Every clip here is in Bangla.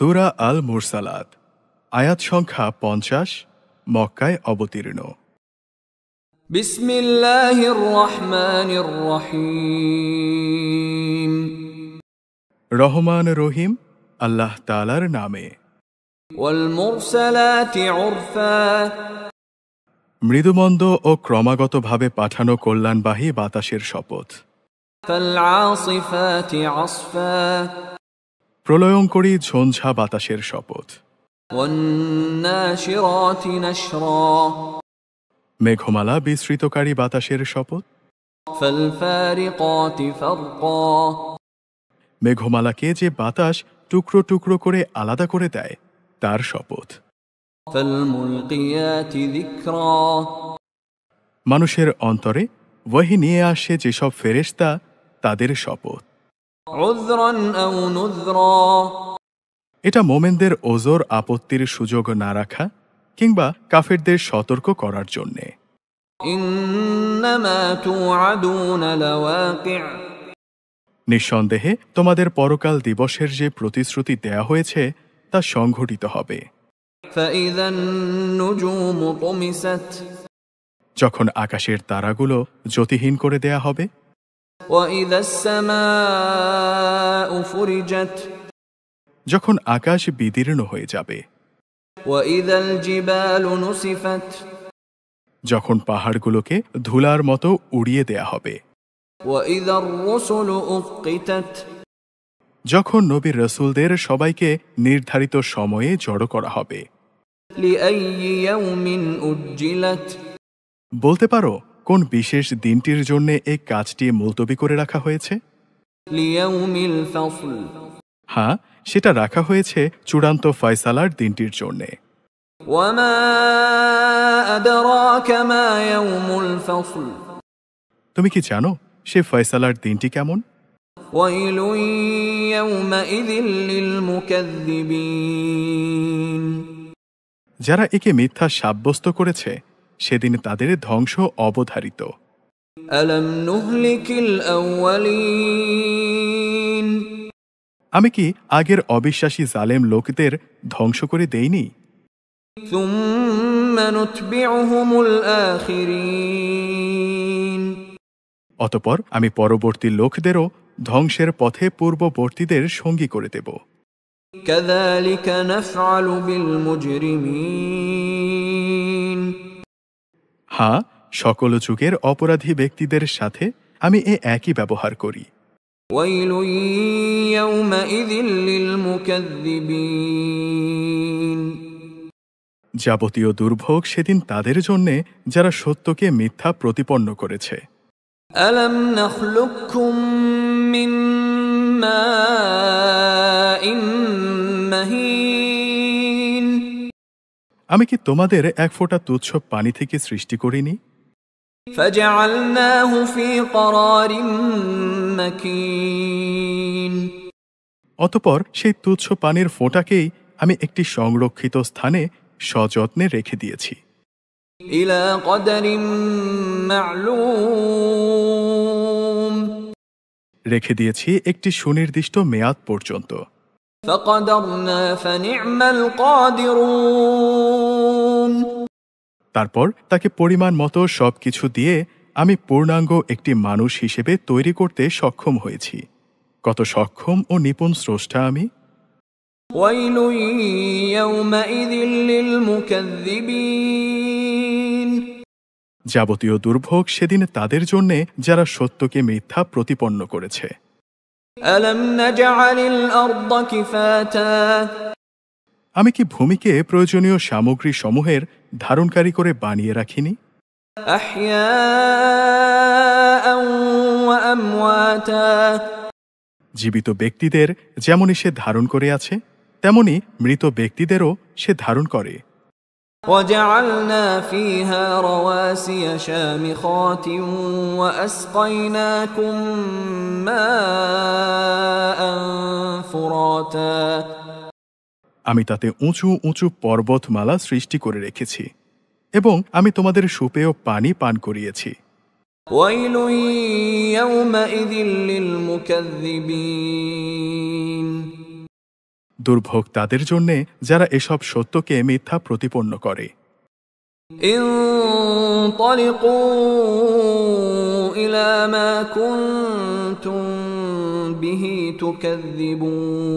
সূরা আল মুরসালাত আয়াত সংখ্যা 50 মক্কায় অবতীর্ণ। বিসমিল্লাহির রহমানির রহিম। রহমান রহিম আল্লাহ তাআলার নামে। ওয়াল মুরসালাতি উরফা, মৃদুমন্দ ও ক্রমাগতভাবে পাঠানো কল্যাণবাহী বাতাসের শপথ। ফাল আসিফাতি আসফা, প্রলয়ঙ্করী ঝঞ্ঝা বাতাসের শপথ। ওয়ান নাশিরাতি নাশরা, মেঘমালা বিস্তৃতকারী বাতাসের শপথ। ফাল ফারিকাতি ফারকা, মেঘমালাকে যে বাতাস টুকরো টুকরো করে আলাদা করে দেয় তার শপথ। ফাল মুলকিয়াতি যিকরা, মানুষের অন্তরে ওয়াহী নিয়ে আসে যেসব ফেরেশতা তাদের শপথ। উযরান আও নুযরা, এটা মোমেনদের ওজর আপত্তির সুযোগ না রাখা কিংবা কাফেরদের সতর্ক করার জন্যে। ইন্নামা তুআদুনা লাওয়াকি', নিঃসন্দেহে তোমাদের পরকাল দিবসের যে প্রতিশ্রুতি দেয়া হয়েছে তা সংঘটিত হবে। ফাইযান নুজুমু তুমিসাত, যখন আকাশের তারাগুলো জ্যোতিহীন করে দেয়া হবে। ওয়াইযাস সামাউ ফুরিজাত, যখন আকাশ বিদীর্ণ হয়ে যাবে। ওয়াইযাল জিবালু নুসিফাত, যখন পাহাড়গুলোকে ধুলার মতো উড়িয়ে দেয়া হবে। ওয়াইযার রুসুলু উক্কিতাত, যখন নবী রাসূলদের সবাইকে নির্ধারিত সময়ে জড়ো করা হবে। লিআইয়ি ইয়াউমিন উজ্জিলাত, বলতে পারো কোন বিশেষ দিনটির জন্য এই কাজটি মুলতবি করে রাখা হয়েছে? লিয়াউমিল ফাসল, হ্যাঁ, সেটা রাখা হয়েছে চূড়ান্ত ফয়সালার দিনটির জন্যে। ওয়ামা আদরাকা মা ইয়াউমুল ফাসল, তুমি কি জানো সে ফয়সালার দিনটি কেমন? ওয়াইলুন ইয়াউমাইযিল লিল মুকাযযিবিন, যারা একে মিথ্যা সাব্যস্ত করেছে সেদিন তাদের ধ্বংস অবধারিত। আলাম নুহলিকিল আউয়ালিন, আমি কি আগের অবিশ্বাসী জালেম লোকদের ধ্বংস করে দেইনি? সুম্মা নুতবিউহুমুল আখিরিন, অতঃপর আমি পরবর্তী লোকদেরও ধ্বংসের পথে পূর্ববর্তীদের সঙ্গী করে দেব। কাযালিকা নাফআলু বিল মুজরিমিন, হ্যাঁ, সকল যুগের অপরাধী ব্যক্তিদের সাথে আমি একই ব্যবহার করি। ওয়াইলুন ইয়াউমাইযিল লিল মুকাযযিবিন, যাবতীয় দুর্ভোগ সেদিন তাদের জন্যে যারা সত্যকে মিথ্যা প্রতিপন্ন করেছে। আলাম নাখলুকুকুম মিন মাইন মাহিন, আমি কি তোমাদের এক ফোঁটা তুচ্ছ পানি থেকে সৃষ্টি করিনি? ফাজআলনাহু ফি ক্বরারিন মাকিন, অতঃপর সেই তুচ্ছ পানির ফোঁটাকেই আমি একটি সংরক্ষিত স্থানে সযত্নে রেখে দিয়েছি। ইলা কদরিন মা'লুম, রেখে দিয়েছি একটি সুনির্দিষ্ট মেয়াদ পর্যন্ত। ফাকাদারনা ফানি'মাল কাদিরুন, তারপর তাকে পরিমাণ মতো সবকিছু দিয়ে আমি পূর্ণাঙ্গ একটি মানুষ হিসেবে তৈরি করতে সক্ষম হয়েছি। কত সক্ষম ও নিপুণ স্রষ্টা আমি! ওয়াইলুন ইয়াউমাইযিল লিল মুকাযযিবিন, যাবতীয় দুর্ভোগ সেদিন তাদের জন্যে যারা সত্যকে মিথ্যা প্রতিপন্ন করেছে। আলাম নাজআলিল আরদা কিফাতা, আমি কি ভূমিকে প্রয়োজনীয় সামগ্রী সমূহের ধারণকারী করে বানিয়ে রাখিনি? আহইয়াআন ওয়া আমওয়াতা, জীবিত ব্যক্তিদের যেমনই সে ধারণ করে আছে তেমনি মৃত ব্যক্তিদেরও সে ধারণ করে। وجعلنا فيها رواسي شامخات وأسقيناكم ماء فراتا, আমি তাতে উঁচু উঁচু পর্বতমালা সৃষ্টি করে রেখেছি এবং আমি তোমাদের সুপেয় পানি পান করিয়েছি। ويل يومئذ للمكذبين, দুর্ভোগ তাদের জন্যে যারা এসব সত্যকে মিথ্যা প্রতিপন্ন করে। انطلقوا إلى ما كنتم به تكذبون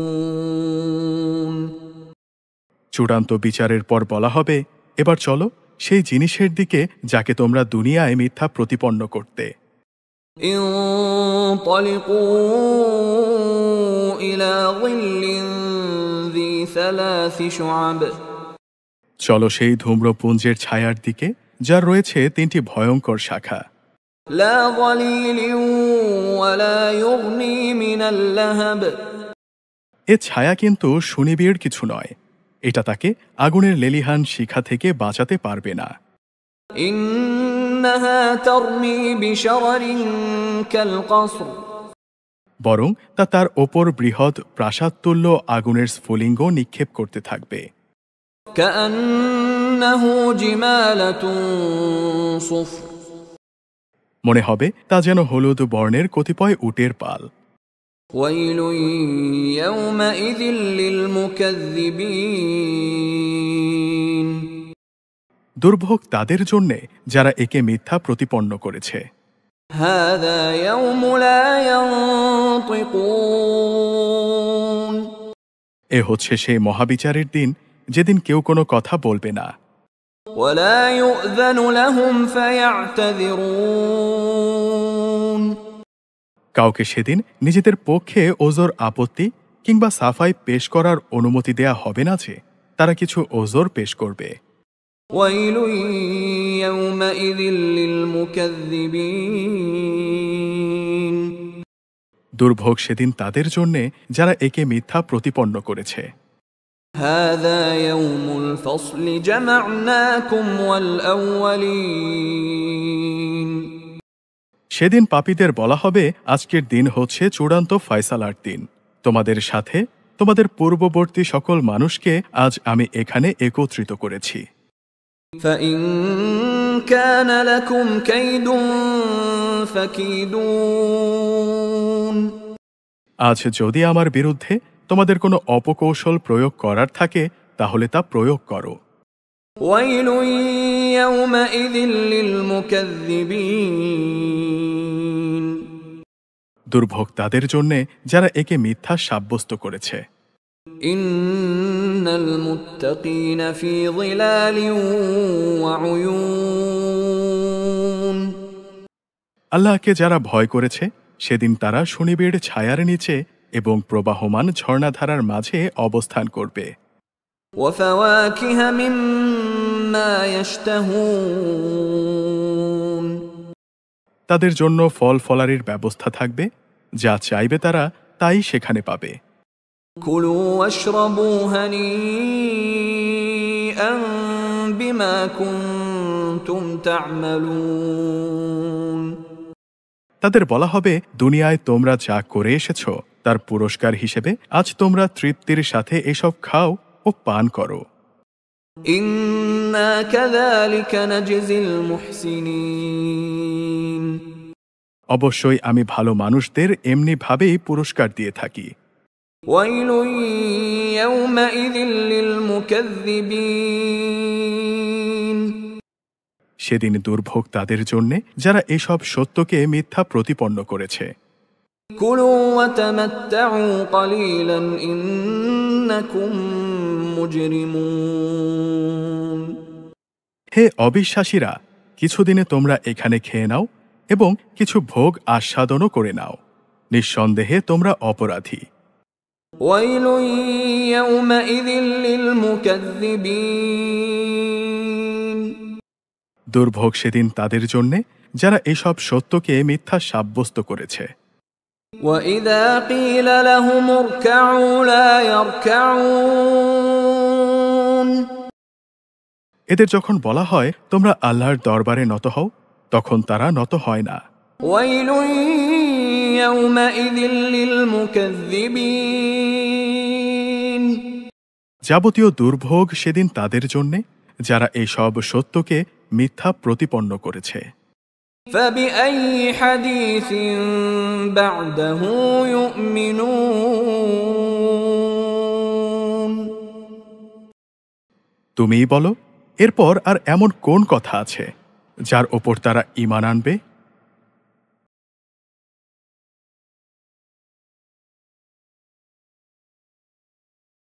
চূড়ান্ত বিচারের পর বলা হবে, এবার চলো সেই জিনিসের দিকে যাকে তোমরা দুনিয়ায় মিথ্যা প্রতিপন্ন করতে। انطلقوا إلى ظل ذي ثلاث شعب চলো সেই ধূম্রপুঞ্জের ছায়ার দিকে যার রয়েছে 3টি ভয়ঙ্কর শাখা। لا ظليل ولا يغني من اللهب এ ছায়া কিন্তু সুনিবিড় কিছু নয়, এটা তাকে আগুনের লেলিহান শিখা থেকে বাঁচাতে পারবে না। إنها ترمي بشرر كالقصر বরং তা তার ওপর বৃহৎ প্রাসাদতুল্য আগুনের স্ফুলিঙ্গ নিক্ষেপ করতে থাকবে। كأنه جمالة صفر মনে হবে তা যেন হলুদ বর্ণের কতিপয় উটের পাল। ويل يومئذ للمكذبين দুর্ভোগ তাদের জন্যে যারা একে মিথ্যা প্রতিপন্ন করেছে। هذا يوم لا ينطقون এ হচ্ছে সেই মহাবিচারের দিন যেদিন কেউ কোনো কথা বলবে না। ولا يؤذن لهم فيعتذرون কাউকে সেদিন নিজেদের পক্ষে ওজর আপত্তি কিংবা সাফাই পেশ করার অনুমতি দেয়া হবে না যে তারা কিছু ওজর পেশ করবে। ويل يومئذ للمكذبين দুর্ভোগ সেদিন তাদের জন্যে যারা একে মিথ্যা প্রতিপন্ন করেছে। هذا يوم الفصل جمعناكم والأولين সেদিন পাপীদের বলা হবে, আজকের দিন হচ্ছে চূড়ান্ত ফয়সালার দিন। তোমাদের সাথে তোমাদের পূর্ববর্তী সকল মানুষকে আজ আমি এখানে একত্রিত করেছি। فإن كان لكم كيد فكيدون আজ যদি আমার বিরুদ্ধে তোমাদের কোনো অপকৌশল প্রয়োগ করার থাকে তাহলে তা প্রয়োগ করো। ويل يومئذ للمكذبين দুর্ভোগ তাদের জন্যে যারা একে মিথ্যা সাব্যস্ত করেছে। إن المتقين في ظلال وعيون আল্লাহকে যারা ভয় করেছে সেদিন তারা সুনিবিড় ছায়ার নিচে এবং প্রবাহমান ঝর্ণাধারার মাঝে অবস্থান করবে। وفواكه مما يشتهون তাদের জন্য ফল ফলারির ব্যবস্থা থাকবে, যা চাইবে তারা তাই সেখানে পাবে। كلوا واشربوا هنيئا بما كنتم تعملون তাদের বলা হবে, দুনিয়ায় তোমরা যা করে এসেছ তার পুরস্কার হিসেবে আজ তোমরা তৃপ্তির সাথে এসব খাও ও পান করো। إنا كذلك نجزي المحسنين অবশ্যই আমি ভালো মানুষদের এমনি ভাবেই পুরস্কার দিয়ে থাকি। ويل يومئذ للمكذبين সেদিন দুর্ভোগ তাদের জন্যে যারা এসব সত্যকে মিথ্যা প্রতিপন্ন করেছে। كلوا وتمتعوا قليلا إنكم مجرمون হে অবিশ্বাসীরা, কিছুদিনে তোমরা এখানে খেয়ে নাও এবং কিছু ভোগ আস্বাদনও করে নাও, নিঃসন্দেহে তোমরা অপরাধী। ويل يومئذ للمكذبين দুর্ভোগ সেদিন তাদের জন্যে যারা এসব সত্যকে মিথ্যা সাব্যস্ত করেছে। وإذا قيل لهم اركعوا لا يركعون এদের যখন বলা হয় তোমরা আল্লাহর দরবারে নত হও, তখন তারা নত হয় না। ويل يومئذ للمكذبين যাবতীয় দুর্ভোগ সেদিন তাদের জন্যে যারা এসব সত্যকে মিথ্যা প্রতিপন্ন করেছে। فبأي حديث بعده يؤمنون তুমিই বলো, এরপর আর এমন কোন কথা আছে যার ওপর তারা ঈমান আনবে?